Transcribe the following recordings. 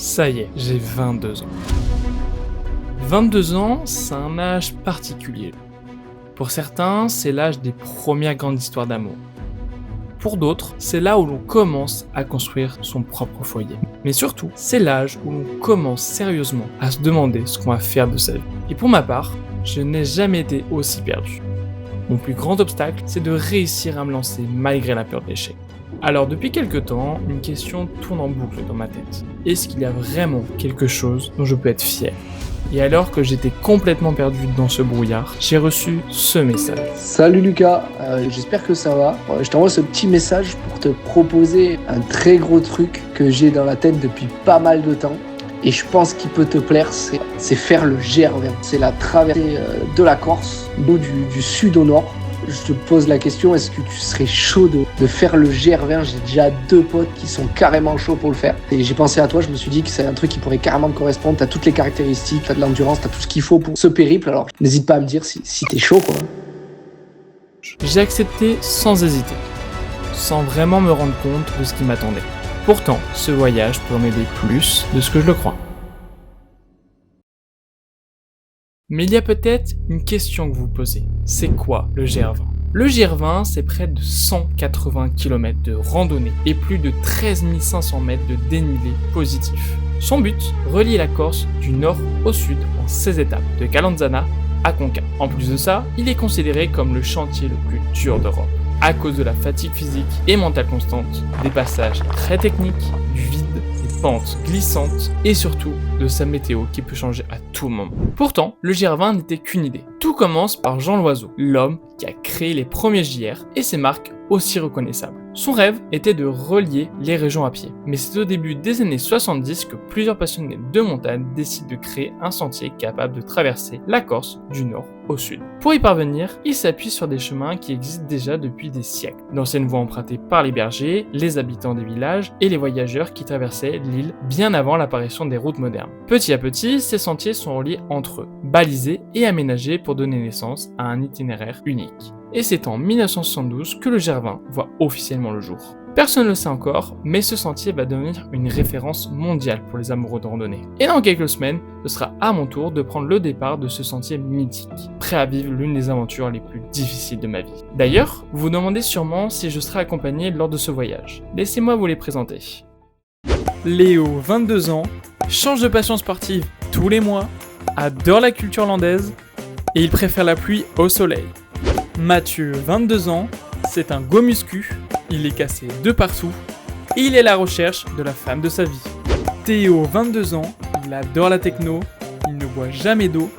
Ça y est, j'ai 22 ans. 22 ans, c'est un âge particulier. Pour certains, c'est l'âge des premières grandes histoires d'amour. Pour d'autres, c'est là où l'on commence à construire son propre foyer. Mais surtout, c'est l'âge où l'on commence sérieusement à se demander ce qu'on va faire de sa vie. Et pour ma part, je n'ai jamais été aussi perdu. Mon plus grand obstacle, c'est de réussir à me lancer malgré la peur de l'échec. Alors depuis quelque temps, une question tourne en boucle dans ma tête. Est-ce qu'il y a vraiment quelque chose dont je peux être fier ? Et alors que j'étais complètement perdu dans ce brouillard, j'ai reçu ce message. Salut Lucas, j'espère que ça va. Je t'envoie ce petit message pour te proposer un très gros truc que j'ai dans la tête depuis pas mal de temps. Et je pense qu'il peut te plaire, c'est faire le GR20. C'est la traversée de la Corse, du sud au nord. Je te pose la question, est-ce que tu serais chaud de faire le GR20 ? J'ai déjà 2 potes qui sont carrément chauds pour le faire. Et j'ai pensé à toi, je me suis dit que c'est un truc qui pourrait carrément te correspondre. T'as toutes les caractéristiques, t'as de l'endurance, t'as tout ce qu'il faut pour ce périple. Alors n'hésite pas à me dire si t'es chaud, quoi. J'ai accepté sans hésiter, sans vraiment me rendre compte de ce qui m'attendait. Pourtant, ce voyage peut m'aider plus de ce que je le crois. Mais il y a peut-être une question que vous posez. C'est quoi le GR20 ? Le GR20, c'est près de 180 km de randonnée et plus de 13 500 mètres de dénivelé positif. Son but, relier la Corse du nord au sud en 16 étapes, de Calanzana à Conca. En plus de ça, il est considéré comme le chantier le plus dur d'Europe, à cause de la fatigue physique et mentale constante, des passages très techniques, du vide, des pentes glissantes et surtout de sa météo qui peut changer à tout moment. Pourtant, le GR20 n'était qu'une idée. Tout commence par Jean Loiseau, l'homme qui a créé les premiers JR et ses marques aussi reconnaissables. Son rêve était de relier les régions à pied. Mais c'est au début des années 70 que plusieurs passionnés de montagne décident de créer un sentier capable de traverser la Corse du nord au sud. Pour y parvenir, ils s'appuient sur des chemins qui existent déjà depuis des siècles. D'anciennes voies empruntées par les bergers, les habitants des villages et les voyageurs qui traversaient l'île bien avant l'apparition des routes modernes. Petit à petit, ces sentiers sont reliés entre eux, balisés et aménagés pour donner naissance à un itinéraire unique. Et c'est en 1972 que le GR20 voit officiellement le jour. Personne ne le sait encore, mais ce sentier va devenir une référence mondiale pour les amoureux de randonnée. Et dans quelques semaines, ce sera à mon tour de prendre le départ de ce sentier mythique, prêt à vivre l'une des aventures les plus difficiles de ma vie. D'ailleurs, vous vous demandez sûrement si je serai accompagné lors de ce voyage. Laissez-moi vous les présenter. Léo, 22 ans, change de passion sportive tous les mois, adore la culture landaise et il préfère la pluie au soleil. Mathieu, 22 ans, c'est un go muscu, il est cassé de partout et il est à la recherche de la femme de sa vie. Théo, 22 ans, il adore la techno, il ne boit jamais d'eau,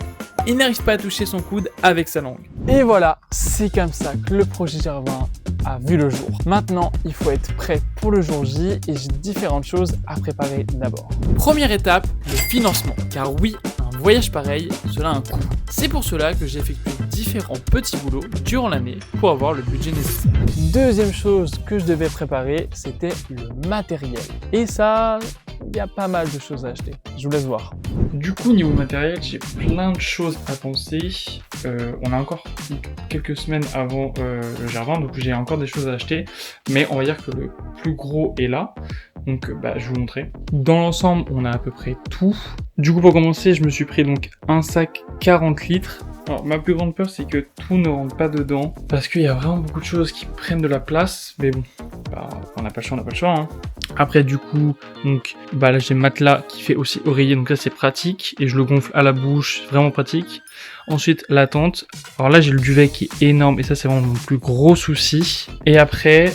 il n'arrive pas à toucher son coude avec sa langue. Et voilà, c'est comme ça que le projet GR20 a vu le jour. Maintenant, il faut être prêt pour le jour J et j'ai différentes choses à préparer d'abord. Première étape, le financement. Car oui, un voyage pareil, cela a un coût. C'est pour cela que j'ai effectué différents petits boulots durant l'année pour avoir le budget nécessaire. Deuxième chose que je devais préparer, c'était le matériel. Et ça, il y a pas mal de choses à acheter. Je vous laisse voir. Du coup, niveau matériel, j'ai plein de choses à penser. On a encore quelques semaines avant le GR20, donc j'ai encore des choses à acheter. Mais on va dire que le plus gros est là. Donc je vais vous montrer. Dans l'ensemble, on a à peu près tout. Du coup, pour commencer, je me suis pris donc un sac 40 litres. Alors, ma plus grande peur, c'est que tout ne rentre pas dedans. Parce qu'il y a vraiment beaucoup de choses qui prennent de la place. Mais bon, on n'a pas le choix, hein. Après, du coup, donc, là, j'ai le matelas qui fait aussi oreiller. Donc là, c'est pratique. Et je le gonfle à la bouche. C'est vraiment pratique. Ensuite, la tente. Alors là, j'ai le duvet qui est énorme. Et ça, c'est vraiment mon plus gros souci. Et après,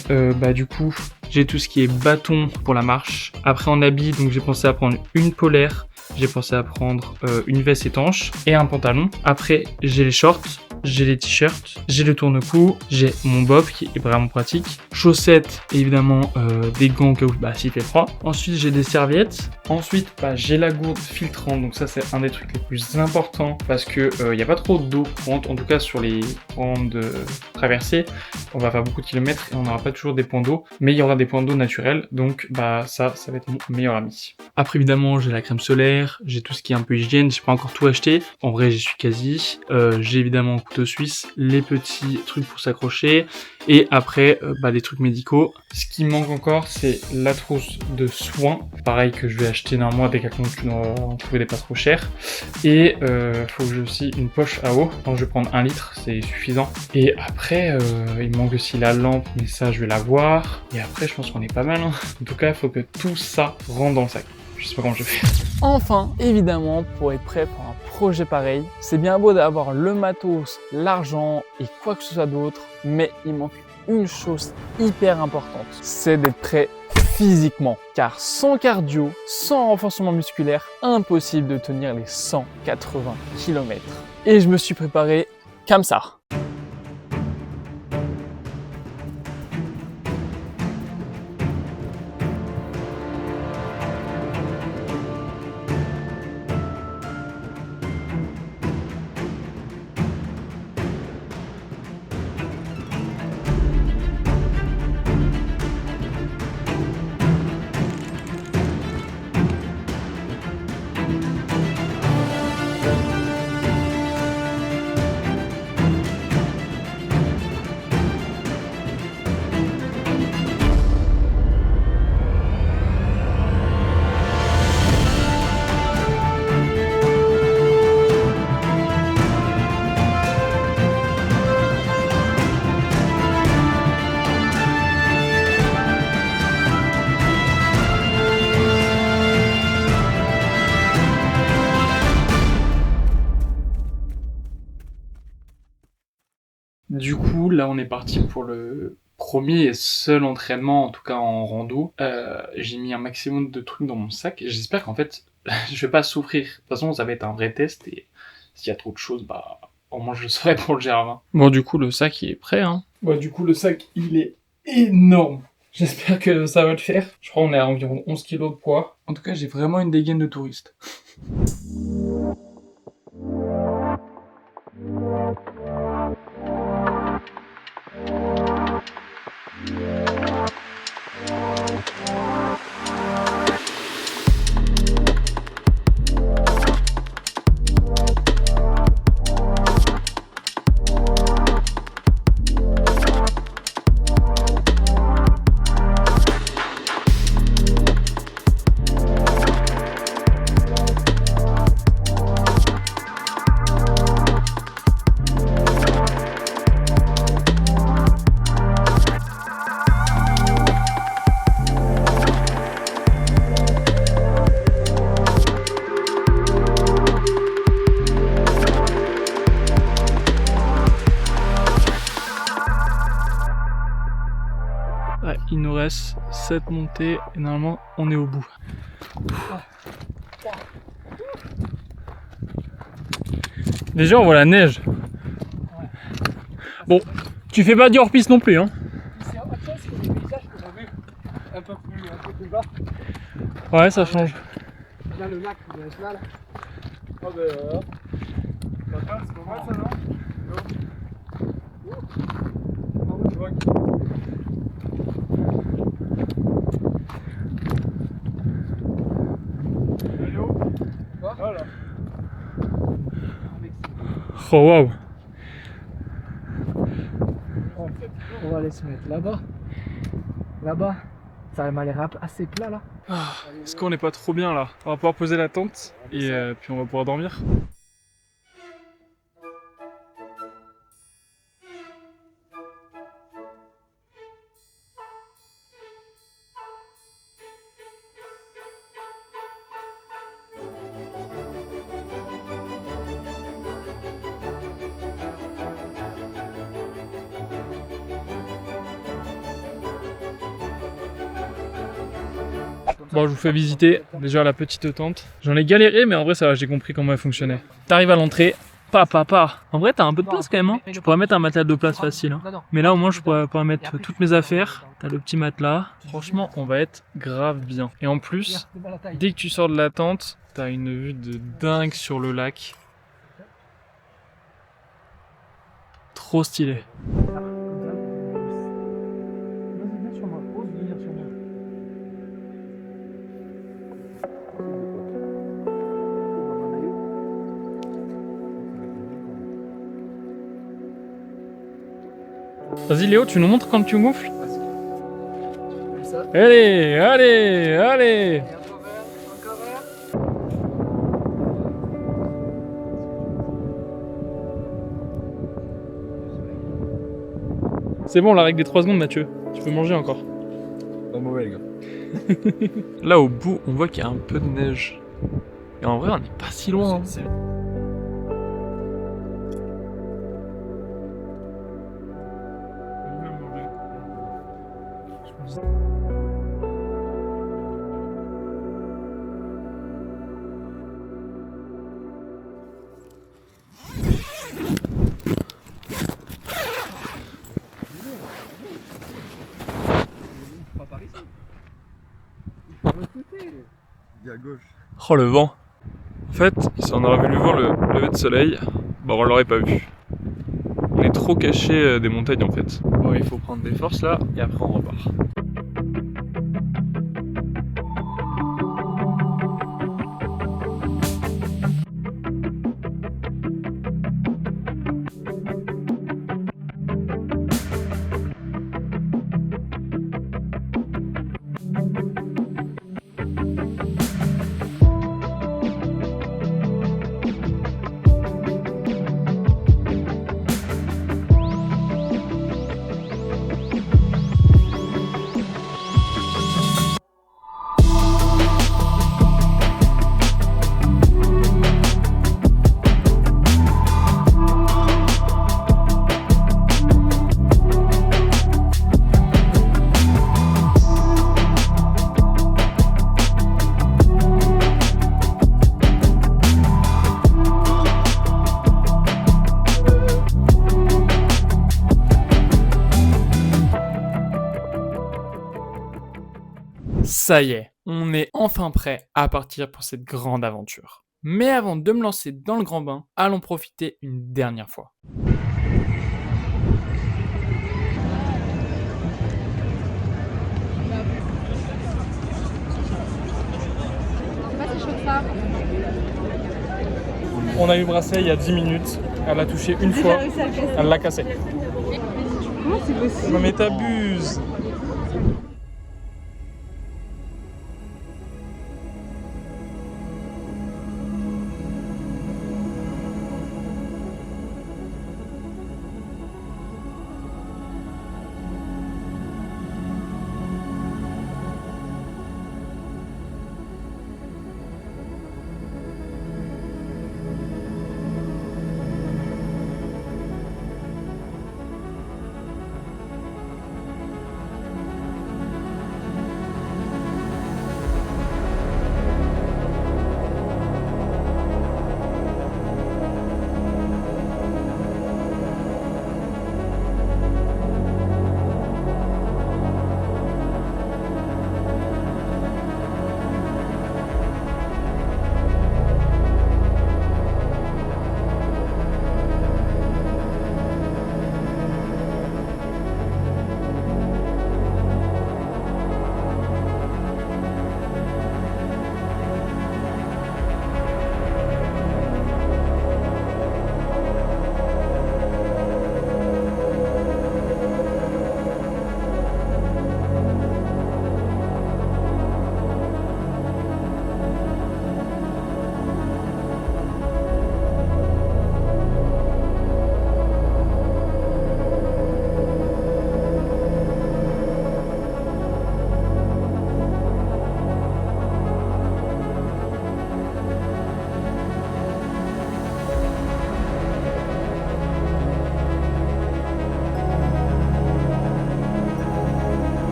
du coup, j'ai tout ce qui est bâton pour la marche. Après, en habit, donc j'ai pensé à prendre une polaire. J'ai pensé à prendre une veste étanche et un pantalon. Après, j'ai les shorts, j'ai les t-shirts, j'ai le tourne-cou, j'ai mon bob qui est vraiment pratique. Chaussettes, évidemment, des gants au cas où s'il fait froid. Ensuite, j'ai des serviettes. Ensuite, j'ai la gourde filtrante. Donc ça, c'est un des trucs les plus importants parce que il n'y a pas trop d'eau courante. En tout cas, sur les grandes traversées, on va faire beaucoup de kilomètres et on n'aura pas toujours des points d'eau. Mais il y aura des points d'eau naturels. Donc ça va être mon meilleur ami. Après, évidemment, j'ai la crème solaire. J'ai tout ce qui est un peu hygiène, j'ai pas encore tout acheté. En vrai, j'y suis quasi. J'ai évidemment couteau suisse, les petits trucs pour s'accrocher, et après les trucs médicaux. Ce qui manque encore, c'est la trousse de soins, pareil que je vais acheter normalement à Decathlon, tu dois en trouver des pas trop chers. Et faut que j'ai aussi une poche à eau, donc je vais prendre 1 litre, c'est suffisant. Et après, il me manque aussi la lampe, mais ça je vais la voir. Et après, je pense qu'on est pas mal, hein. En tout cas, il faut que tout ça rentre dans le sac. Je sais pas comment je vais faire. Enfin, évidemment, pour être prêt pour un projet pareil, c'est bien beau d'avoir le matos, l'argent et quoi que ce soit d'autre, mais il manque une chose hyper importante, c'est d'être prêt physiquement. Car sans cardio, sans renforcement musculaire, impossible de tenir les 180 km. Et je me suis préparé comme ça. Du coup, là, on est parti pour le premier et seul entraînement, en tout cas en rando. J'ai mis un maximum de trucs dans mon sac. J'espère qu'en fait, je vais pas souffrir. De toute façon, ça va être un vrai test et s'il y a trop de choses, au moins je le saurai pour le GR20. Bon, du coup, le sac, il est prêt, hein. Bon, du coup, le sac, il est énorme. J'espère que ça va le faire. Je crois qu'on est à environ 11 kg de poids. En tout cas, j'ai vraiment une dégaine de touriste. Ouais, il nous reste 7 montées et normalement on est au bout. Déjà on voit la neige. Bon, tu fais pas du hors-piste non plus, hein. C'est autre chose que les paysages que j'avais un peu plus bas. Ouais, ça change. Là, le lac, il est là. Oh ben voilà. C'est pas mal ça, non? Tu vois allez haut. Voilà. Oh waouh. On va aller se mettre là-bas. Là-bas. Ça m'a l'air assez plat là. Est-ce qu'on n'est pas trop bien là? On va pouvoir poser la tente et puis on va pouvoir dormir. Bon, je vous fais visiter déjà la petite tente. J'en ai galéré, mais en vrai, ça va, j'ai compris comment elle fonctionnait. T'arrives à l'entrée, pa. En vrai, t'as un peu de place quand même, hein. Je pourrais mettre un matelas de place facile, hein. Mais là, au moins, je pourrais mettre toutes mes affaires. T'as le petit matelas. Franchement, on va être grave bien. Et en plus, dès que tu sors de la tente, t'as une vue de dingue sur le lac. Trop stylé. Vas-y Léo, tu nous montres quand tu gonfles? Comme ça. Allez, allez, allez! Et encore un. C'est bon, la règle des 3 secondes, Mathieu. Tu peux manger encore. Pas mauvais, les gars. Là, au bout, on voit qu'il y a un peu de neige. Et en vrai, on n'est pas si loin. Hein. Il est à gauche. Oh, le vent. En fait, si on aurait voulu voir le lever de soleil, bah on l'aurait pas vu. On est trop caché des montagnes en fait. Bon, il faut prendre des forces là, et après on repart. Ça y est, on est enfin prêt à partir pour cette grande aventure. Mais avant de me lancer dans le grand bain, allons profiter une dernière fois. On a eu le bracelet il y a 10 minutes, elle l'a touché une fois, elle l'a cassé. Comment c'est possible? Non mais t'abuses!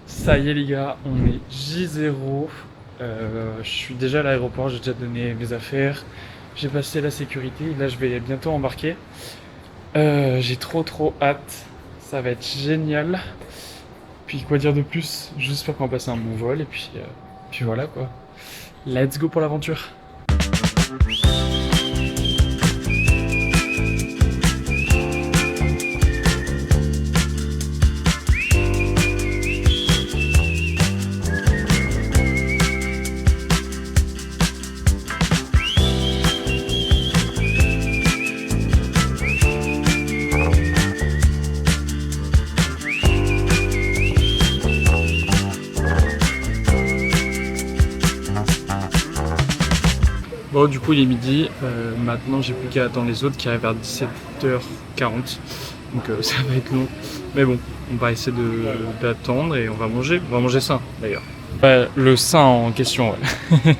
Ça y est les gars, on est J0. Je suis déjà à l'aéroport, j'ai déjà donné mes affaires. J'ai passé la sécurité, là je vais bientôt embarquer. J'ai trop hâte, ça va être génial. Puis quoi dire de plus, j'espère qu'on va passer un bon vol et puis voilà quoi. Let's go pour l'aventure. Bon, du coup, il est midi. Maintenant, j'ai plus qu'à attendre les autres qui arrivent vers 17h40. Donc, ça va être long. Mais bon, on va essayer d'attendre et on va manger. On va manger sain, d'ailleurs. Ouais, le sain en question, ouais.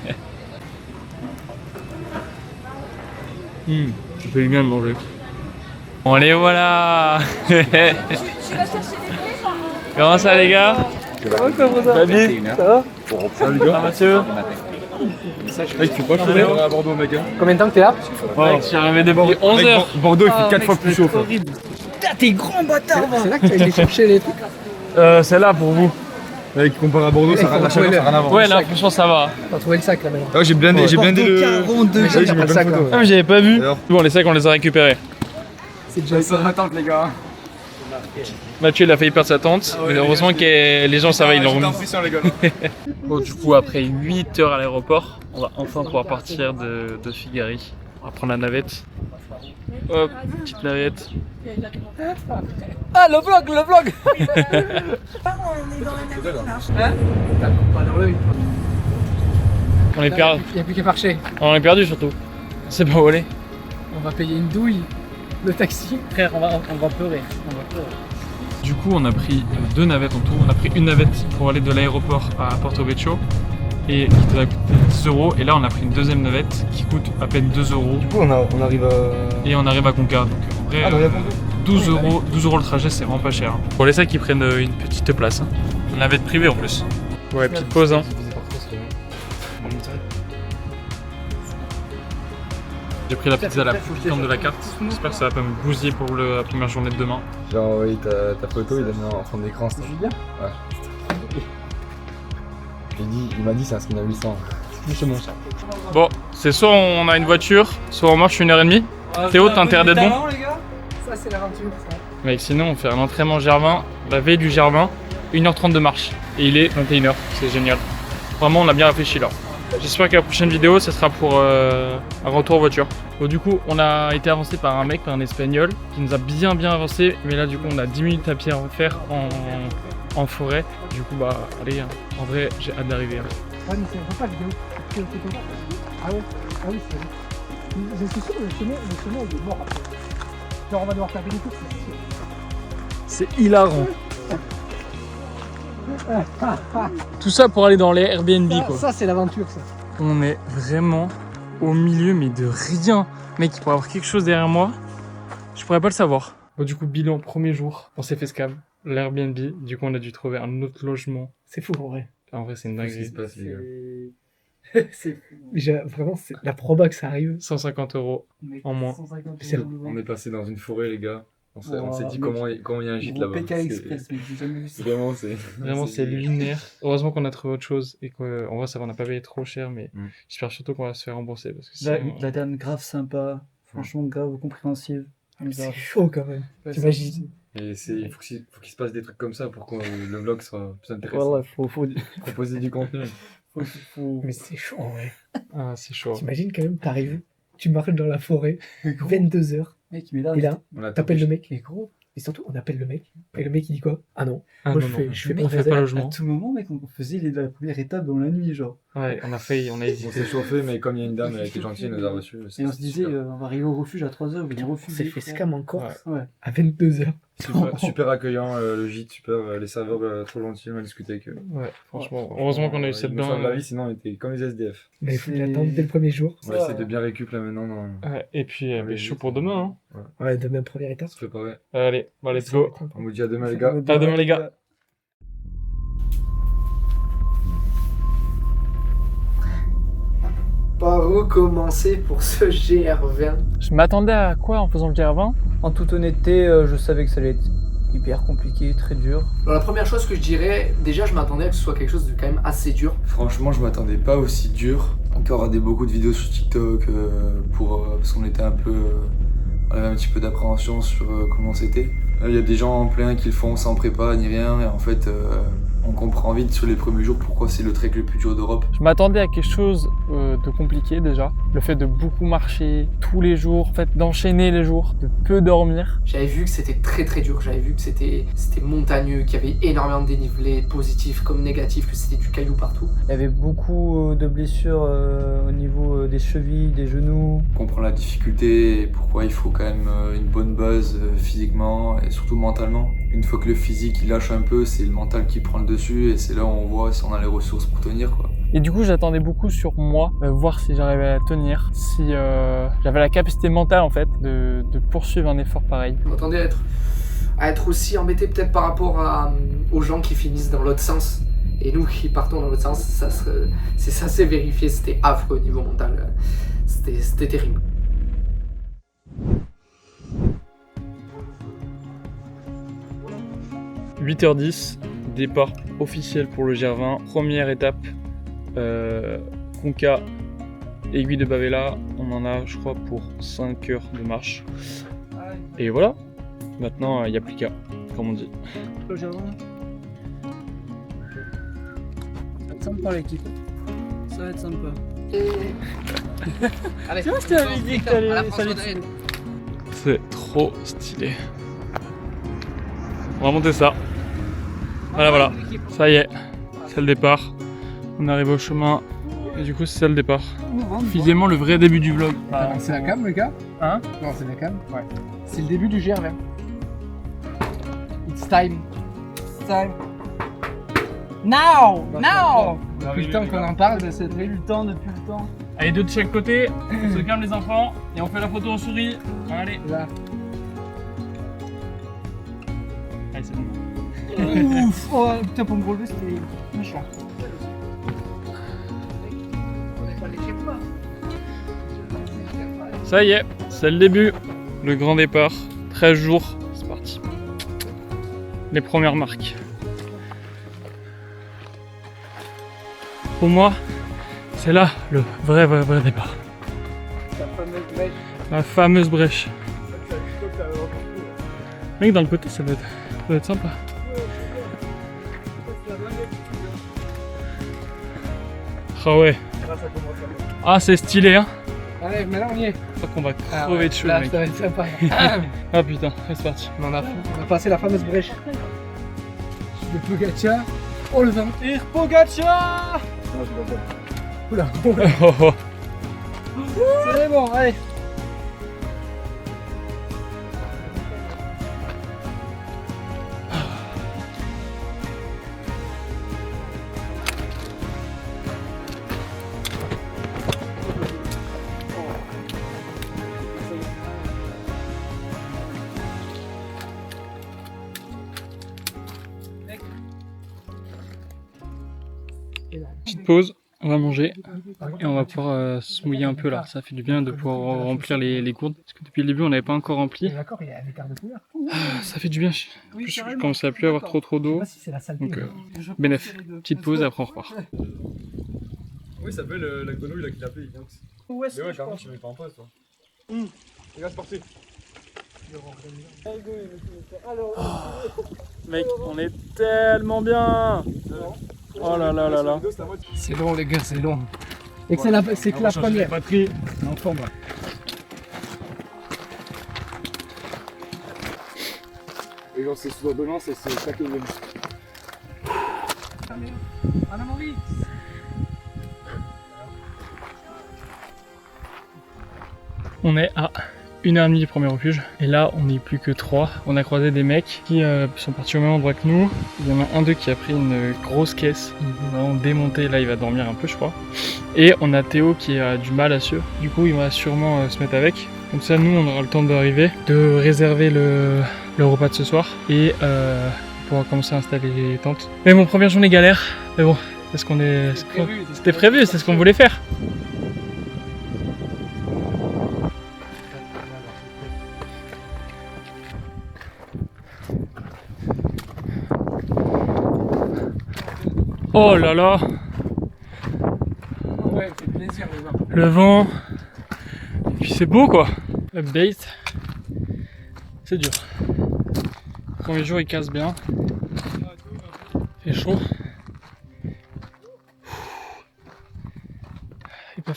Ça fait bien de manger. Bon, allez, voilà. Comment ça, les gars? Salut, ça va? Salut les gars. Mathieu? Mec, tu peux pas chauffer à Bordeaux, mec. Hein. Combien de temps que t'es là? Mec, j'y arrivé des 11 heures. Bordeaux, il fait 4 fois plus chaud. Frère. Putain, t'es grand bâtard, va. C'est là que tu as été chercher les trucs. C'est là pour vous. Mec, comparé à Bordeaux, ça n'a rien à voir. Ouais, là, franchement, ça va. T'as trouvé le sac là maintenant. Ah, j'ai blindé le. 42. Mais j'ai pas le sac là. Ah, mais j'avais pas vu. Alors Bon, les sacs, on les a récupérés. C'est déjà ça. Attends, les gars. Mathieu, il a failli perdre sa tente. Mais heureusement que les gens, ça va, ils l'ont remis. les gars. Bon, du coup, après 8 heures à l'aéroport, on va enfin pouvoir partir de Figari. On va prendre la navette. Hop, petite navette. Ah, le vlog. On est perdu. Il n'y a plus qu'à marcher. On est perdu surtout. C'est pas où aller. On va payer une douille. Le taxi. Frère, on va pleurer. Du coup, on a pris 2 navettes en tout. On a pris une navette pour aller de l'aéroport à Porto Vecchio et qui devait coûter 10 €. Et là, on a pris une deuxième navette qui coûte à peine 2 €. Du coup, on arrive à. Et on arrive à Conca. Donc en vrai, Ah, non, il y a Bordeaux. 12 € le trajet, c'est vraiment pas cher. Pour les sacs qui prennent une petite place. Hein. Une navette privée en plus. Ouais, petite pause. Hein. J'ai pris la pizza la plus piquante de la carte. J'espère que ça va pas me bousiller pour la première journée de demain. J'ai envoyé ta photo, il a mis en fond d'écran. C'est Julien. Ouais. Il m'a dit c'est un skin à 800. C'est bon ça. Bon, c'est soit on a une voiture, soit on marche 1h30. Théo, t'as intérêt d'être bon? Ça, c'est l'aventure, ça. Mec, sinon on fait un entraînement Germain, la veille du Germain, 1h30 de marche. Et il est 21h, c'est génial. Vraiment, on a bien réfléchi là. J'espère que la prochaine vidéo, ce sera pour un retour en voiture. Bon, du coup, on a été avancé par un mec, par un espagnol, qui nous a bien avancé. Mais là, du coup, on a 10 minutes à pied à faire en forêt. Du coup, bah, allez, hein. En vrai, j'ai hâte d'arriver. Hein. Ouais, mais c'est pas vidéo. Ah ouais. Ah oui, c'est vrai. Je suis sûr que le chemin, il est mort après. Genre, on va devoir faire des tours, c'est sûr. C'est hilarant. Tout ça pour aller dans les Airbnb, quoi. Ça, c'est l'aventure, ça. On est vraiment au milieu, mais de rien. Mec, il pourrait y avoir quelque chose derrière moi. Je pourrais pas le savoir. Bon, du coup, bilan, premier jour, on s'est fait scam. L'Airbnb, du coup, on a dû trouver un autre logement. C'est fou, en vrai. En vrai, c'est une dinguerie. se passe, les gars. C'est vraiment, c'est la proba que ça arrive. 150 € en moins. On est passé dans une forêt, les gars. On s'est dit comment il y a un gîte là-bas. PK Express, mais j'ai jamais vu ça. Vraiment, c'est. Vraiment, c'est lunaire. Heureusement qu'on a trouvé autre chose et qu'en vrai, ça va, on n'a pas payé trop cher, mais j'espère surtout qu'on va se faire rembourser. Parce que sinon, La dame grave sympa, franchement grave compréhensive. C'est chaud quand même. T'imagines? Et il faut qu'il se passe des trucs comme ça pour que le vlog soit plus intéressant. Voilà, faut Proposer du contenu. Mais c'est chaud en vrai. ah, c'est chaud. T'imagines quand même, t'arrives, tu marches dans la forêt, 22h, Mec, mais là, et là, On a t'appelles le mec. mais gros, Et surtout, on appelle le mec, et le mec il dit quoi? Ah non, Ah, moi non, je fais mec, pas fais pas à logement. tout moment, mec, on faisait la première étape dans la nuit, genre. Ouais, on a On hésité. s'est chauffé, mais comme il y a une dame, elle était gentille, elle nous a reçus. Et on se disait, on va arriver au refuge à 3h, vous on refusez. s'est fait scam en Corse Ouais. à 22h. Super accueillant, le gîte, super, les serveurs trop gentils, on a discuté avec eux. Ouais, franchement. Heureusement qu'on a eu cette Ils nous sauvent la bain. vie, sinon on était comme les SDF. Mais il faut C'est- l'attendre dès le premier jour. On va essayer de bien récup là maintenant. Ouais, et puis, mais chaud pour demain. Hein. Ouais, demain, première étape. Ça fait pareil. Allez, bon, let's go. On vous dit à demain, les gars. À demain, les gars. Par où commencer pour ce GR20? Je m'attendais à quoi en faisant le GR20? En toute honnêteté, je savais que ça allait être hyper compliqué, très dur. Alors la première chose que je dirais, déjà je m'attendais à que ce soit quelque chose de quand même assez dur. Franchement, je m'attendais pas aussi dur. Encore à beaucoup de vidéos sur TikTok parce qu'on était un peu. On avait un petit peu d'appréhension sur comment c'était. Il y a des gens en plein qui le font sans prépa ni rien et en fait on comprend vite sur les premiers jours pourquoi c'est le trek le plus dur d'Europe. Je m'attendais à quelque chose de compliqué déjà. Le fait de beaucoup marcher tous les jours, en fait d'enchaîner les jours, de peu dormir. J'avais vu que c'était très très dur, j'avais vu que c'était montagneux, qu'il y avait énormément de dénivelé, positif comme négatif, que c'était du caillou partout. Il y avait beaucoup de blessures au niveau des chevilles, des genoux. On comprend la difficulté et pourquoi il faut quand même une bonne base physiquement et surtout mentalement. Une fois que le physique il lâche un peu, c'est le mental qui prend le dessus et c'est là où on voit si on a les ressources pour tenir, quoi. Et du coup, j'attendais beaucoup sur moi, voir si j'arrivais à tenir, si j'avais la capacité mentale en fait de poursuivre un effort pareil. Je m'attendais à être aussi embêté peut-être par rapport aux gens qui finissent dans l'autre sens. Et nous qui partons dans l'autre sens, ça s'est vérifié, c'était affreux au niveau mental. C'était terrible. « 8h10, départ officiel pour le GR20. Première étape, Conca, aiguille de Bavela. On en a, je crois, pour 5 heures de marche. Et voilà, maintenant il n'y a plus qu'à, comme on dit. Le GR20. Ça va être sympa l'équipe. Ça va être sympa. Allez, Tu vois, je t'avais dit que t'allais saluer. C'est trop stylé. On va monter ça. Voilà, ça y est, c'est le départ. On arrive au chemin et du coup c'est ça le départ. Finalement le vrai début du vlog. C'est la cam, le gars? Hein? Non, c'est la cam? Ouais. C'est le début du GR20. It's time. It's time. Now! Now! Depuis le temps qu'on en parle de cette Depuis le temps, depuis le temps. Allez, deux de chaque côté, on se calme les enfants et on fait la photo en souris. Allez. Là. Allez, c'est bon. Ouf! Oh putain, pour me relever, c'était méchant. Ça y est, c'est le début. Le grand départ. 13 jours, c'est parti. Les premières marques. Pour moi, c'est là le vrai départ. La fameuse brèche. Mec, dans le côté, ça doit être sympa. Ah ouais. Ah, c'est stylé, hein. Allez, maintenant on y est. Je crois qu'on va crever de chaud, là, mec. ça va être sympa. Ah putain, c'est parti. on a passé la fameuse brèche de Pogacar. Oh le vent. Ir Pogacar! Oula. Oh, oh. C'est bon, allez. Petite pause, on va manger et on va pouvoir se mouiller un peu là. Ça fait du bien de pouvoir remplir les gourdes parce que depuis le début on n'avait pas encore rempli. D'accord, il y a un écart de couleur. Ça fait du bien. En plus, je commençais à plus avoir trop d'eau. Donc bénéf, petite pause et après on repart. Oui, ça s'appelle la grenouille là qui l'a appelé, il vient aussi. Où est-ce Mais ouais, que carrément, je savais pas en poste, toi. Les gars, c'est parti. Mec, on est tellement bien. Oh là là là là. C'est long les gars, c'est long. Et que c'est que la première. Batterie. Enfin, bah. Et genre, c'est sous demain, c'est ça qui est venu. On est à 1h30 du premier refuge et là on n'est plus que 3. On a croisé des mecs qui sont partis au même endroit que nous. Il y en a un d'eux qui a pris une grosse caisse, il est vraiment démonté, là il va dormir un peu je crois. Et on a Théo qui a du mal à suivre, du coup il va sûrement se mettre avec. Comme ça nous on aura le temps d'arriver, de réserver le repas de ce soir et pouvoir commencer à installer les tentes. Mais bon, première journée galère, mais bon, c'était prévu, c'est ce qu'on voulait faire. Oh là là, Ouais, c'est plaisir les gars. le vent, et puis c'est beau quoi. Update, c'est dur. Le premier jour il casse bien, il fait chaud.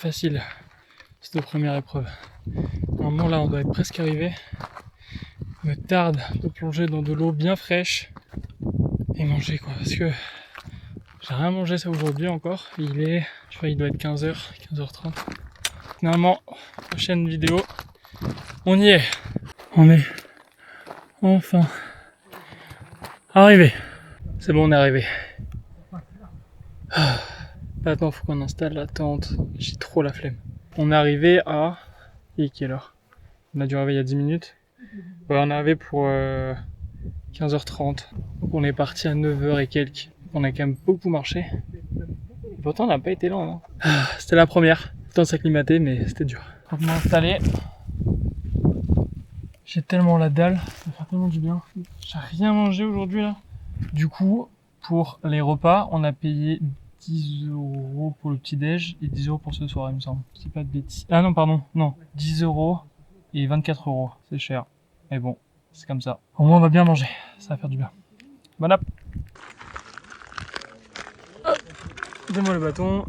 facile cette première épreuve. Normalement là on doit être presque arrivé. Il me tarde de plonger dans de l'eau bien fraîche et manger quoi, parce que j'ai rien mangé ça aujourd'hui encore. Il est, je sais, il doit être 15h, 15h30. Finalement, prochaine vidéo, on y est. On est enfin arrivé. C'est bon, on est arrivé. Maintenant, faut qu'on installe la tente. J'ai trop la flemme. On est arrivé à... Et quelle heure? On a dû arriver il y a 10 minutes. Ouais, on est arrivé pour 15h30. Donc on est parti à 9h et quelques. On a quand même beaucoup marché. Et pourtant, on n'a pas été lent. Hein. C'était la première. Le temps de s'acclimater, mais c'était dur. Donc, on m'a installé. J'ai tellement la dalle. Ça va faire tellement du bien. J'ai rien mangé aujourd'hui là. Du coup, pour les repas, on a payé 10 € pour le petit-déj et 10 € pour ce soir, il me semble. C'est pas de bêtises. Ah non, pardon. Non. 10 € et 24 €. C'est cher. Mais bon, c'est comme ça. Au moins, on va bien manger. Ça va faire du bien. Bon app. Donne-moi le bâton.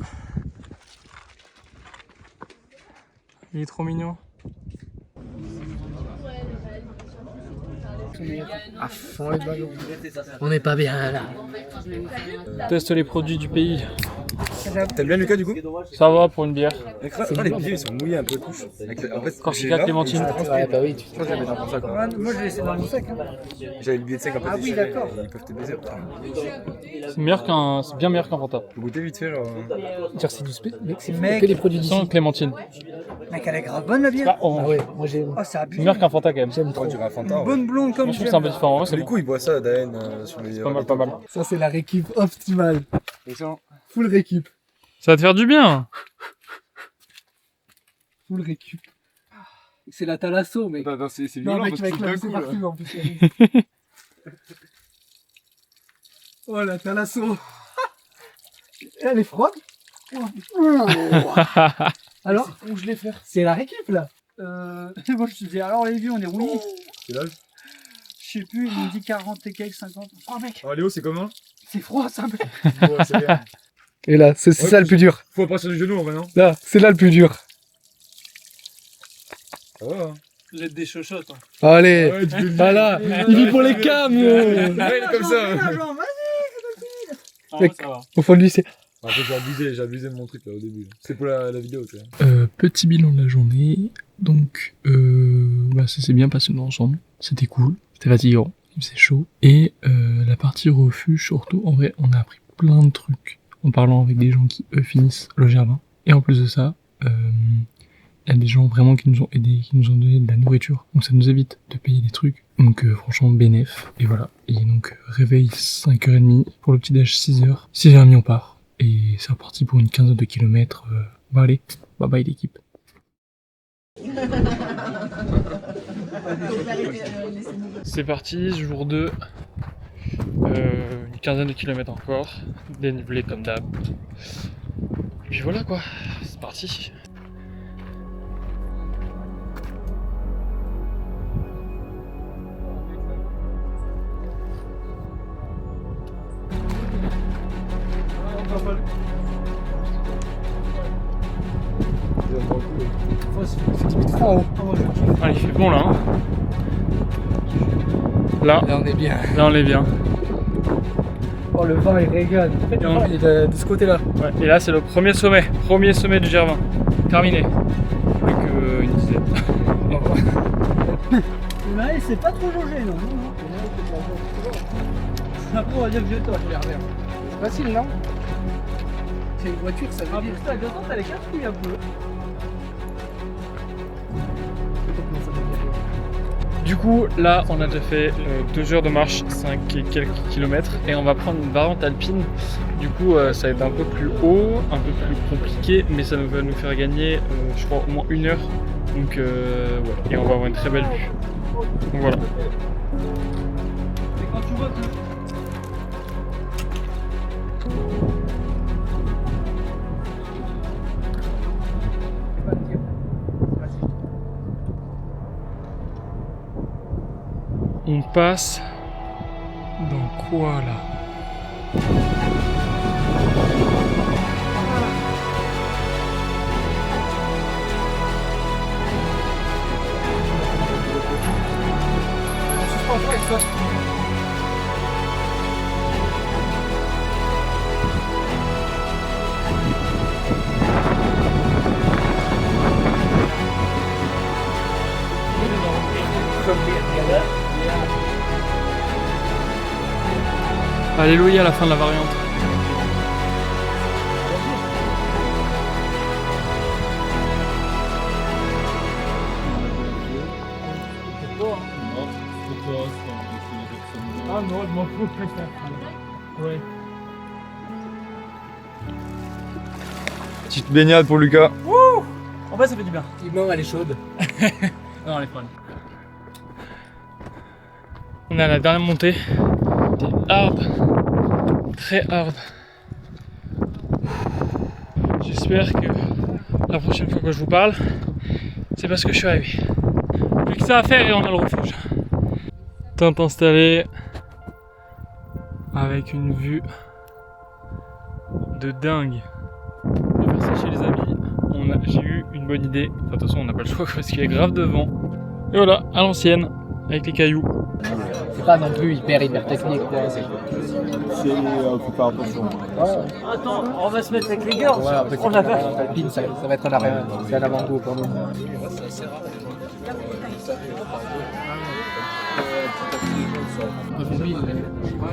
Il est trop mignon. À fond les ballons. On n'est pas bien là. Teste les produits du pays. T'aimes bien Lucas du coup? Ça va pour une bière. Les billets ils sont mouillés un peu touche. En fait, Corsica Clémentine. Ouais, bah oui, tu je crois que j'avais dans ça quoi. Moi je l'ai laissé dans le sec. Hein. J'avais le billet de 5 un peu Ah oui, déchiré, d'accord. Ils peuvent te baiser. C'est bien meilleur qu'un Fanta. Faut goûter vite fait genre. dire c'est du spé. Mec, c'est Mec, que des produits d'ici. Sans Clémentine. Mec, elle est grave bonne la bière. Bah, Ah ouais, moi j'aime. Oh, c'est c'est abusé. meilleur qu'un Fanta quand même. J'aime trop. On dirait un Fanta. Une Ouais. bonne blonde comme Moi, je trouve tu que c'est un peu différent. En vrai, c'est Du bon. coup, ils boivent ça d'AN sur les. Pas mal, pas mal. Ça, c'est la récup optimale. Excellent. Full récup. Ça va te faire du bien. Full récup. C'est la thalasso, mec. Non, c'est Non, violent mec, parce mec, que tout là, d'un c'est coup. parti en plus. Oh, la thalasso. Elle est froide. Alors, où je l'ai fait? C'est la récup, là. Moi je te dis, alors les vieux, on est rouillés. C'est l'âge. Je sais plus, il me dit 40 et quelques, 50. Oh mec, Oh Léo, c'est comment? c'est froid ça. Mec. Ouais, c'est bien. Et là, c'est Ouais, ça le plus dur. Faut partir du genou en vrai, non? Là, c'est là le plus dur. Ça va, hein. Vous êtes des chochottes. Allez. Ouais, tu peux le dire. Voilà. Il vit pour les cams. Ouais, il est comme ça. Mec. Au fond de lui, c'est... En fait, j'ai abusé de mon truc là au début. C'est pour la vidéo, tu sais. Petit bilan de la journée. Donc, ça s'est bien passé dans l'ensemble. C'était cool. C'était fatigant. Il faisait chaud. Et la partie refuge, surtout, en vrai, on a appris plein de trucs en parlant avec des gens qui, eux, finissent le Gervin. Et en plus de ça, il y a des gens vraiment qui nous ont aidés, qui nous ont donné de la nourriture. Donc ça nous évite de payer des trucs. Donc franchement, bénéf. Et voilà. Et donc, réveil 5h30. Pour le petit-déj, 6h. 6h30, on part. Et c'est reparti pour une quinzaine de kilomètres. Bon allez, bye bye l'équipe. C'est parti, jour 2. Une quinzaine de kilomètres encore. Dénivelé comme d'hab. Et puis voilà quoi, c'est parti. Ah, il fait bon là. Hein. Là, on est bien. là on est bien. Oh, le vent, il régale. Et, on- Et de ce côté-là. ouais, et là c'est le premier sommet du Gervin. Terminé. Plus qu'une dizaine. Mais c'est pas trop jaugé, non. Après, on va dire que je torche. C'est facile, non? C'est une voiture, ça veut Ah, dire. putain, de temps, t'as les 4 couilles un peu. Du coup, là, on a déjà fait 2 heures de marche, 5 et quelques kilomètres, et on va prendre une variante alpine. Du coup, ça va être un peu plus haut, un peu plus compliqué, mais ça va nous faire gagner, je crois, au moins 1 heure. Donc, ouais, et on va avoir une très belle vue. Donc voilà. Et quand tu vois que. On passe dans quoi là? Alléluia à la fin de la variante. Ah non, je m'en fous. Ouais. Petite baignade pour Lucas. En vrai, ça fait du bien. Effectivement, elle est chaude. Non, elle est froide. On est à la dernière montée. C'est hard. Très hard. J'espère que la prochaine fois que je vous parle, c'est parce que je suis arrivé. Plus que ça à faire et on a le refuge. Tente installée avec une vue de dingue. On va faire sécher les habits. J'ai eu une bonne idée. Enfin, de toute façon, on n'a pas le choix parce qu'il est grave de vent. Et voilà, à l'ancienne, avec les cailloux. C'est pas non plus hyper technique quoi. Faut faire attention. Attends, on va se mettre avec les gars. Ouais, après, On a pas. Alpine, ça va être un arrière. C'est un avant-goût pour nous. Oui,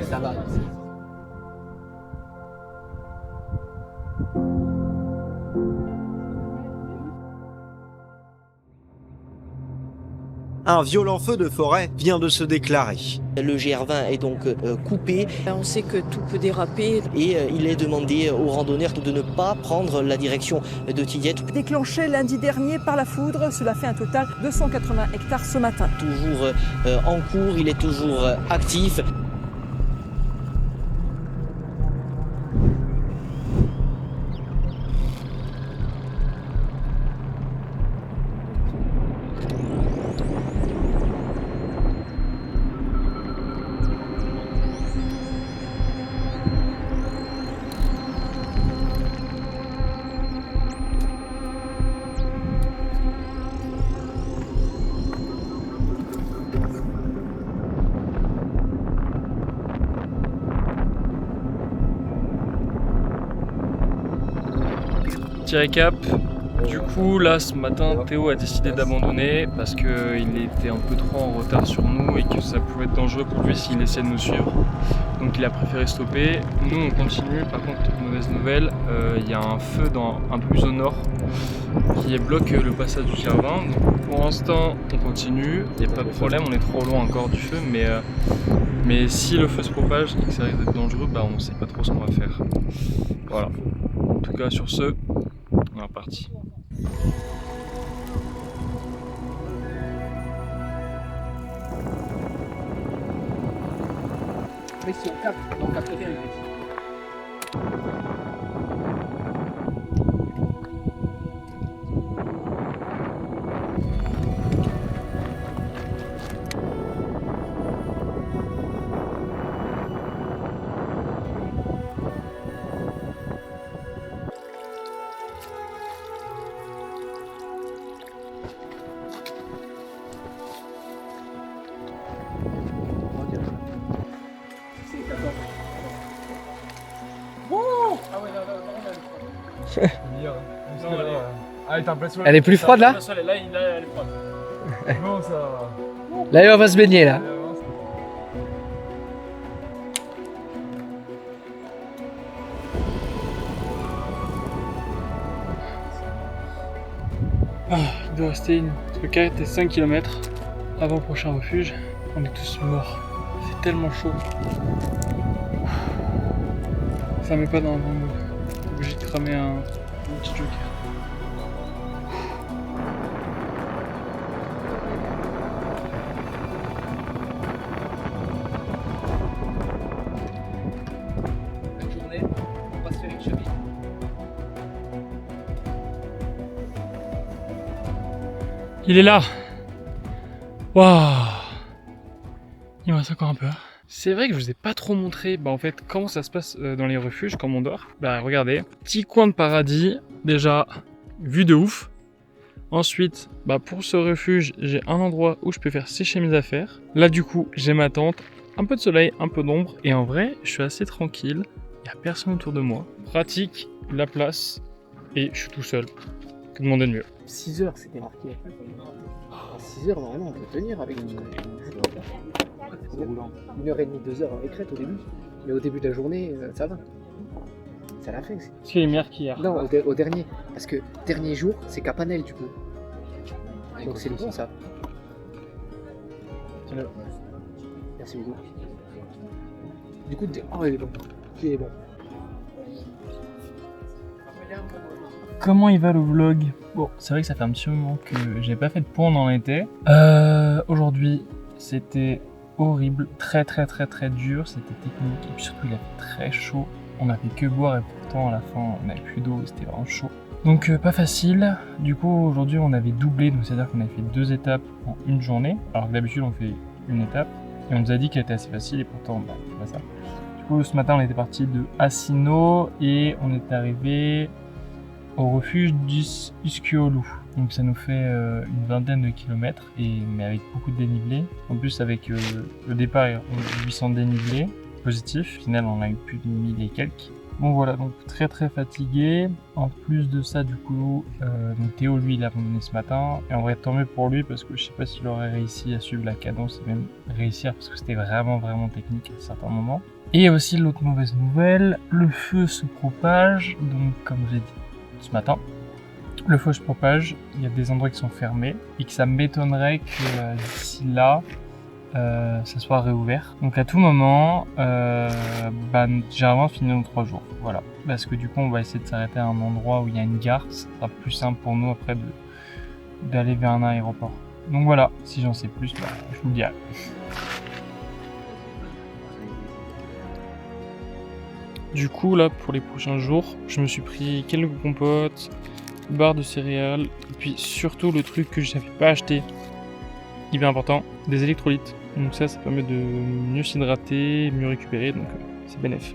ça va. Un violent feu de forêt vient de se déclarer. Le GR20 est donc coupé. On sait que tout peut déraper. Et il est demandé aux randonneurs de ne pas prendre la direction de Tillette. Déclenché lundi dernier par la foudre, cela fait un total de 180 hectares ce matin. Toujours en cours, il est toujours actif. Petit récap. Du coup, là ce matin, Théo a décidé d'abandonner parce qu'il était un peu trop en retard sur nous et que ça pouvait être dangereux pour lui s'il essayait de nous suivre. Donc il a préféré stopper. Nous on continue. Par contre, mauvaise nouvelle, il y a un feu un peu plus au nord qui bloque le passage du GR20. Donc pour l'instant, on continue. Il n'y a pas de problème, on est trop loin encore du feu, mais si le feu se propage et que ça risque d'être dangereux, bah on ne sait pas trop ce qu'on va faire. Voilà. En tout cas, sur ce, on est reparti. Mais si on capte, on capte bien. Elle est plus froide là? Là, elle est froide. Non, ça va. Là, on va se baigner là. Il doit rester entre 4 et 5 km avant le prochain refuge. On est tous morts. C'est tellement chaud. Ça met pas dans le bon mood. Obligé de cramer un petit joker. Il est là. Waouh. Il me reste encore un peu. C'est vrai que je vous ai pas trop montré en fait comment ça se passe dans les refuges quand on dort. Bah regardez, petit coin de paradis, déjà vue de ouf. Ensuite, pour ce refuge, j'ai un endroit où je peux faire sécher mes affaires. Là du coup, j'ai ma tente, un peu de soleil, un peu d'ombre. Et en vrai, je suis assez tranquille. Il n'y a personne autour de moi. Pratique, la place, et je suis tout seul. Que demander de mieux? 6 heures, c'était marqué. 6 heures, normalement, on peut tenir avec une 1h30, 2 heures avec crête au début. Mais au début de la journée, ça va. Ça l'a fait. Est-ce qu'il est meilleur qu'hier? Non, au dernier. Parce que dernier jour, c'est Capanel du coup. Donc c'est le bon ça. Tiens-le. Merci beaucoup. Du coup, oh, il est bon. Il est bon. Comment il va le vlog? Bon, c'est vrai que ça fait un petit moment que j'ai pas fait de point où on en était. Aujourd'hui, c'était horrible, très dur, c'était technique et puis surtout il a fait très chaud. On a fait que boire et pourtant à la fin on n'avait plus d'eau et c'était vraiment chaud. Donc pas facile. Du coup aujourd'hui on avait doublé, donc c'est-à-dire qu'on avait fait 2 étapes en une journée, alors que d'habitude on fait une étape. Et on nous a dit qu'elle était assez facile et pourtant c'est pas ça. Du coup ce matin on était parti de Asino et on est arrivé au refuge d'Uskiolu. Donc ça nous fait une vingtaine de kilomètres, mais avec beaucoup de dénivelé. En plus avec le départ on a 800 dénivelés positifs, au final on a eu plus de 1000 et quelques. Bon voilà, donc très fatigué. En plus de ça du coup, donc Théo lui il a abandonné ce matin. Et en vrai tant mieux pour lui parce que je sais pas s'il aurait réussi à suivre la cadence et même réussir parce que c'était vraiment technique à certains moments. Et aussi l'autre mauvaise nouvelle, le feu se propage, donc comme j'ai dit ce matin, le feu se propage, il y a des endroits qui sont fermés et que ça m'étonnerait que d'ici là ça soit réouvert. Donc à tout moment, généralement fini dans 3 jours, voilà. Parce que du coup on va essayer de s'arrêter à un endroit où il y a une gare, ça sera plus simple pour nous après d'aller vers un aéroport. Donc voilà, si j'en sais plus, je vous le dirai. Du coup là pour les prochains jours, je me suis pris quelques compotes, barres de céréales, et puis surtout le truc que je n'avais pas acheté, hyper important, des électrolytes. Donc ça permet de mieux s'hydrater, mieux récupérer, donc c'est bénéf.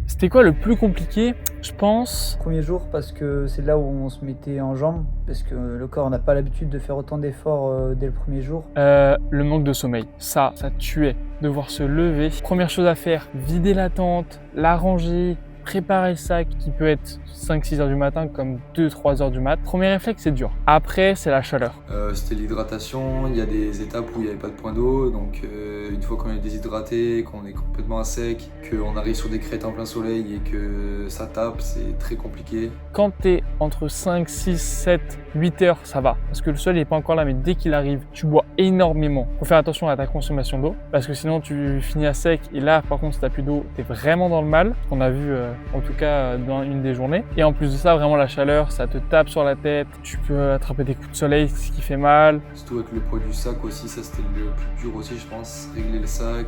C'était quoi le plus compliqué? Je pense. Premier jour parce que c'est là où on se mettait en jambes, parce que le corps n'a pas l'habitude de faire autant d'efforts dès le premier jour. Le manque de sommeil, ça tuait. Devoir se lever. Première chose à faire, vider la tente, la ranger, préparer le sac qui peut être 5-6 heures du matin comme 2-3 heures du mat. Premier réflexe, c'est dur. Après, c'est la chaleur. C'était l'hydratation. Il y a des étapes où il n'y avait pas de point d'eau. Donc une fois qu'on est déshydraté, qu'on est complètement à sec, qu'on arrive sur des crêtes en plein soleil et que ça tape, c'est très compliqué. Quand t'es entre 5, 6, 7, 8 heures, ça va. Parce que le soleil n'est pas encore là, mais dès qu'il arrive, tu bois énormément. Faut faire attention à ta consommation d'eau. Parce que sinon, tu finis à sec. Et là, par contre, si t'as plus d'eau, t'es vraiment dans le mal. On a vu, en tout cas, dans une des journées. Et en plus de ça, vraiment la chaleur, ça te tape sur la tête. Tu peux attraper des coups de soleil, ce qui fait mal. Surtout avec le poids du sac aussi, ça c'était le plus dur aussi, je pense. Régler le sac,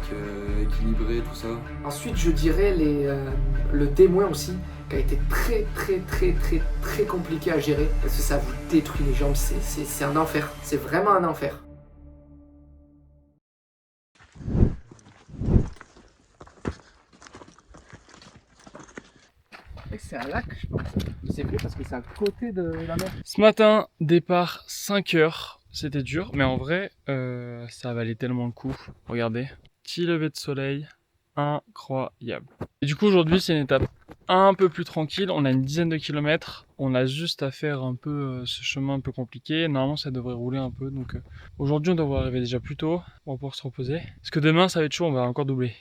équilibrer, tout ça. Ensuite, je dirais le témoin aussi, qui a été très compliqué à gérer parce que ça vous détruit les jambes, c'est un enfer, c'est vraiment un enfer. C'est un lac, je pense. Je sais plus parce que c'est à côté de la mer. Ce matin, départ 5 heures. C'était dur, mais en vrai, ça valait tellement le coup. Regardez, petit lever de soleil, incroyable. Et du coup, aujourd'hui, c'est une étape un peu plus tranquille. On a une dizaine de kilomètres. On a juste à faire un peu ce chemin un peu compliqué. Normalement, ça devrait rouler un peu. Donc aujourd'hui, on devrait arriver déjà plus tôt. On va pouvoir se reposer. Parce que demain, ça va être chaud, on va encore doubler.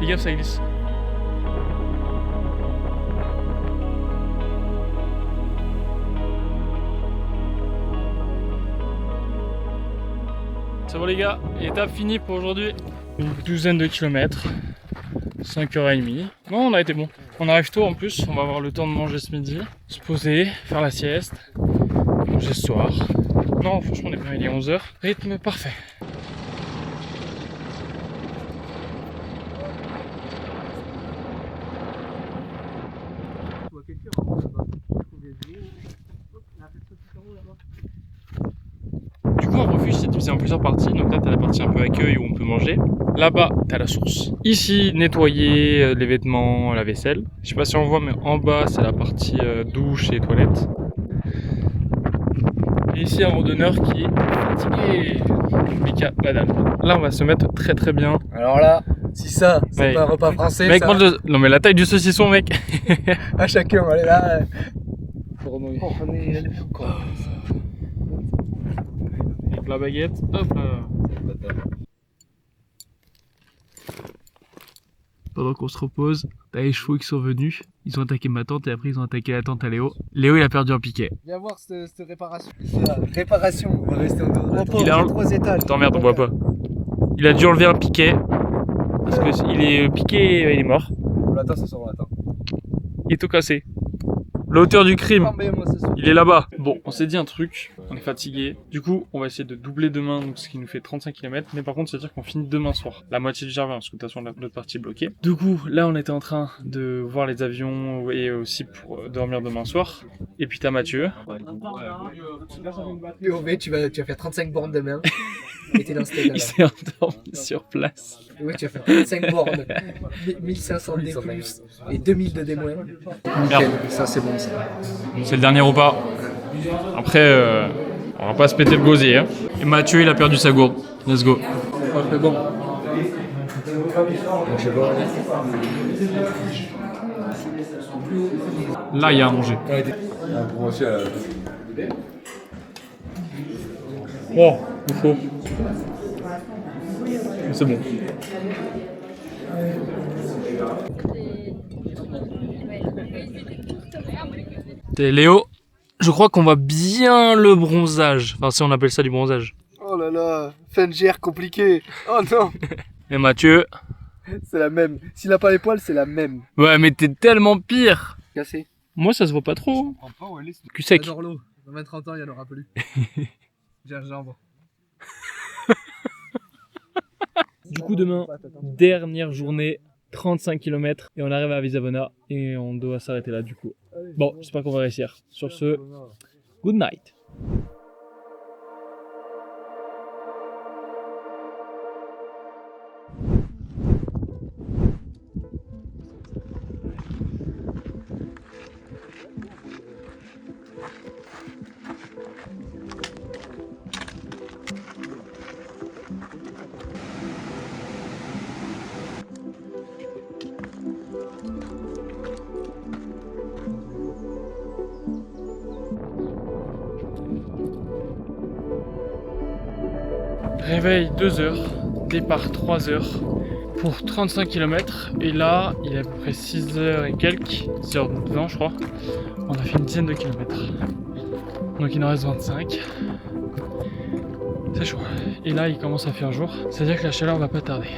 gaffe, ça glisse. C'est bon les gars, étape finie pour aujourd'hui. Une douzaine de kilomètres, 5h30. Non, on a été bon. On arrive tôt en plus, on va avoir le temps de manger ce midi, se poser, faire la sieste, manger ce soir. Non, franchement on est bien, il est 11h. Rythme parfait. Du coup, un refuge c'est divisé en plusieurs parties. Donc là, tu as la partie un peu accueil où on peut manger. Là-bas, tu as la source. Ici, nettoyer les vêtements, la vaisselle. Je sais pas si on voit, mais en bas, c'est la partie douche et toilette. Et ici, un randonneur qui est fatigué. Mika, madame. Là, on va se mettre très très bien. Alors là, si ça, c'est pas un repas français. Mec, ça... non mais la taille du saucisson, mec. À chacun, allez là. Avec la baguette, hop là. Pendant qu'on se repose, t'as les chevaux qui sont venus. Ils ont attaqué ma tante et après ils ont attaqué la tante à Léo. Léo il a perdu un piquet. Viens voir cette réparation. Réparation, on va rester en dehors. Il a 3 étages. T'emmerdes, on voit pas. Il a dû enlever un piquet. Parce que il est piqué, il est mort. On l'attend, ça sort, on l'attend. Il est tout cassé. L'auteur du crime, il est là-bas. Bon, on s'est dit un truc, on est fatigué. Du coup, on va essayer de doubler demain, donc ce qui nous fait 35 km. Mais par contre, c'est-à-dire qu'on finit demain soir. La moitié du Gervin, parce que de toute façon, notre partie est bloquée. Du coup, là, on était en train de voir les avions et aussi pour dormir demain soir. Et puis t'as Mathieu. POV, tu vas faire 35 bornes demain. Et t'es dans cet état-là. Il s'est endormi sur place. Ouais, tu vas faire 35 bornes, 1500 D+, et 2000 de D-. Merde. Ça, c'est bon, ça. C'est le dernier repas. Après, on va pas se péter le gosier. Hein. Et Mathieu, il a perdu sa gourde. Let's go. C'est bon. Là, il y a à manger. Oh, il faut. C'est bon. Léo, je crois qu'on voit bien le bronzage. Enfin, si on appelle ça du bronzage. Oh là là, fin de GR compliqué. Oh non. Et Mathieu. C'est la même. S'il a pas les poils, c'est la même. Ouais, mais t'es tellement pire. Cassé. Moi, ça se voit pas trop. Cul sec. J'adore l'eau. Dans 20-30 ans, il y en aura plus. J'ai un jambe. Du coup, demain, dernière journée, 35 km et on arrive à Visavona et on doit s'arrêter là du coup. Bon, j'espère qu'on va réussir. Sur ce, good night. Réveil 2h, départ 3h pour 35 km et là il est à peu près 6h et quelques, 6h20 je crois. On a fait une dizaine de kilomètres. Donc il en reste 25. C'est chaud. Et là il commence à faire jour, c'est-à-dire que la chaleur va pas tarder.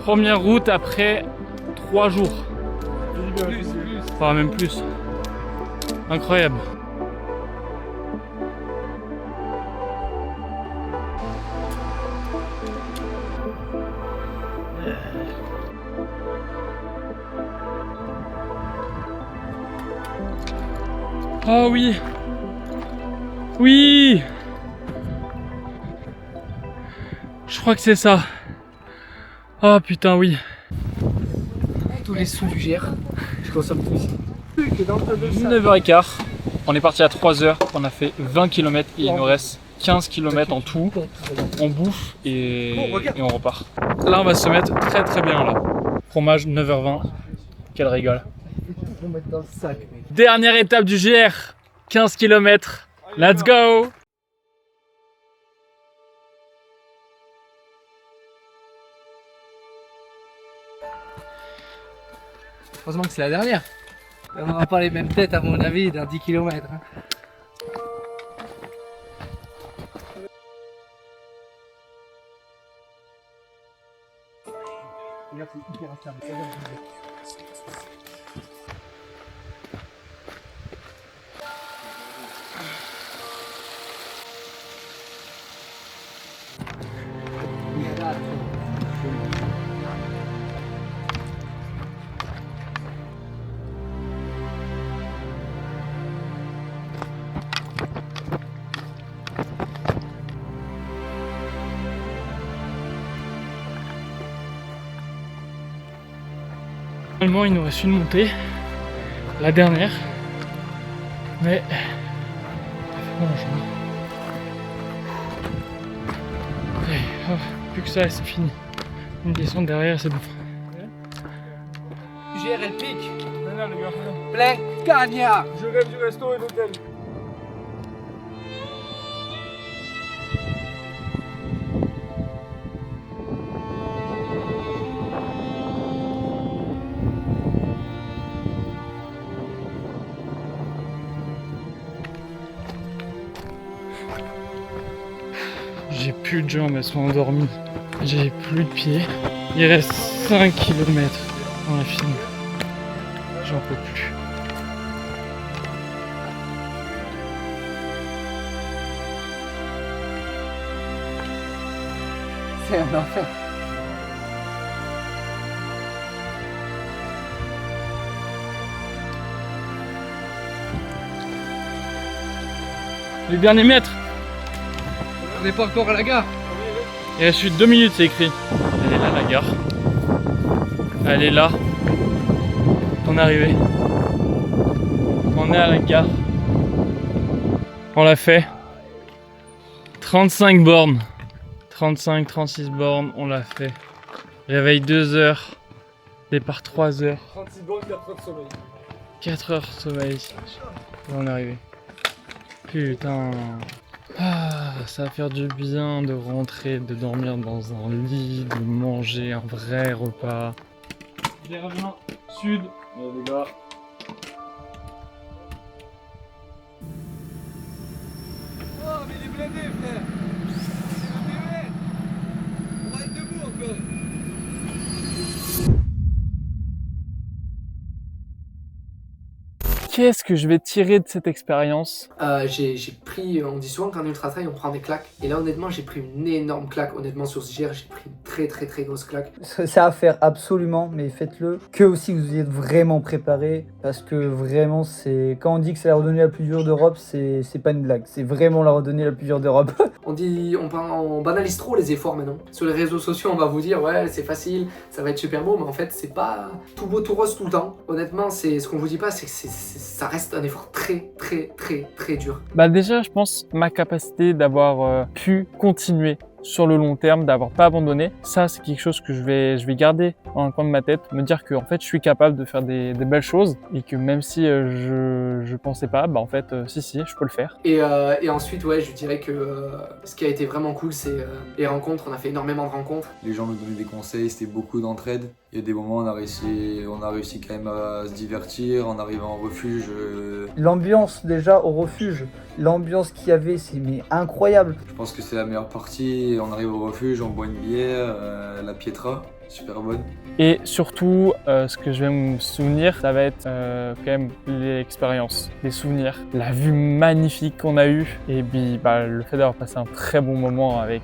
Première route après 3 jours. Enfin même plus. Incroyable. Oh oui. Oui. Je crois que c'est ça. Oh putain oui. Tous les sous du GR, je consomme tout ici. 9h15. On est parti à 3h, on a fait 20 km et il nous reste 15 km en tout. On bouffe et on repart. Là on va se mettre très très bien là. Fromage 9h20, quelle rigole. Dernière étape du GR, 15 km, let's go! Heureusement que c'est la dernière. On n'aura pas les mêmes têtes à mon avis dans 10 km. Finalement il nous reste une montée, la dernière, mais bon, allez, oh, plus que ça c'est fini. Une descente derrière c'est bon. GR elle pique. Plein cagnard. Je rêve du resto et d'hôtel. J'ai plus de jambes, elles sont endormies. J'ai plus de pieds. Il reste 5 km dans la finale. J'en peux plus. C'est un enfer. Les derniers mètres. On n'est pas encore à la gare. Il reste 2 minutes, c'est écrit. Elle est là la gare. Elle est là. On est arrivé. On est à la gare. On l'a fait. 35 bornes. 35-36 bornes, on l'a fait. Réveil 2 heures. Départ 3 heures. 36 bornes, 4 heures de sommeil. 4 heures de sommeil. Là, on est arrivé. Putain. Ah, ça va faire du bien de rentrer, de dormir dans un lit, de manger un vrai repas. J'ai rejoint sud. Allez les gars. Oh mais il est blindé frère. On va être debout encore. Qu'est-ce que je vais tirer de cette expérience? J'ai pris, on dit souvent qu'en ultra trail on prend des claques. Et là honnêtement j'ai pris une énorme claque. Honnêtement sur ce GR j'ai pris une très grosse claque. Ça à faire absolument, mais faites-le. Que aussi vous y êtes vraiment préparé. Parce que vraiment c'est. Quand on dit que c'est la randonnée la plus dure d'Europe, c'est pas une blague. C'est vraiment la randonnée la plus dure d'Europe. On banalise trop les efforts maintenant. Sur les réseaux sociaux on va vous dire ouais c'est facile, ça va être super beau, mais en fait c'est pas tout beau tout rose tout le temps. Honnêtement c'est ce qu'on vous dit pas, c'est que ça reste un effort très dur. Bah déjà je pense ma capacité d'avoir pu continuer sur le long terme, d'avoir pas abandonné, ça c'est quelque chose que je vais garder dans un coin de ma tête, me dire que en fait je suis capable de faire des belles choses et que même si je pensais pas, bah en fait si je peux le faire. Et ensuite ouais je dirais que ce qui a été vraiment cool c'est les rencontres, on a fait énormément de rencontres. Les gens nous donnaient des conseils, c'était beaucoup d'entraide. Il y a des moments où on a réussi quand même à se divertir en arrivant au refuge. L'ambiance déjà au refuge, l'ambiance qu'il y avait, c'est mais incroyable. Je pense que c'est la meilleure partie. On arrive au refuge, on boit une bière, la Pietra, super bonne. Et surtout, ce que je vais me souvenir, ça va être quand même l'expérience, les souvenirs, la vue magnifique qu'on a eue et puis bah, le fait d'avoir passé un très bon moment avec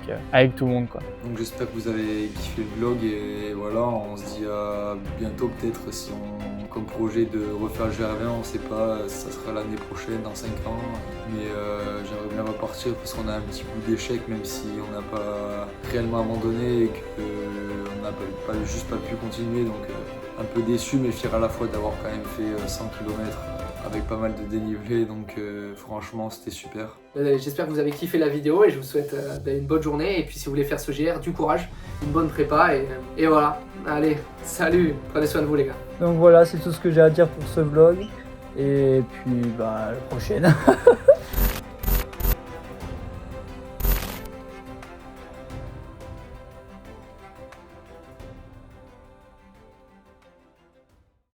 tout le monde, quoi. Donc j'espère que vous avez kiffé le vlog et voilà, on se dit à bientôt peut-être si on comme projet de refaire le GR20, on sait pas, ça sera l'année prochaine, dans 5 ans. Mais j'aimerais bien repartir parce qu'on a un petit bout d'échec, même si on n'a pas réellement abandonné et qu'on n'a juste pas pu continuer. Donc un peu déçu mais fier à la fois d'avoir quand même fait 100 km avec pas mal de dénivelé, donc franchement c'était super. J'espère que vous avez kiffé la vidéo et je vous souhaite une bonne journée. Et puis si vous voulez faire ce GR, du courage, une bonne prépa et voilà. Allez, salut, prenez soin de vous les gars. Donc voilà, c'est tout ce que j'ai à dire pour ce vlog. Et puis, bah, à la prochaine.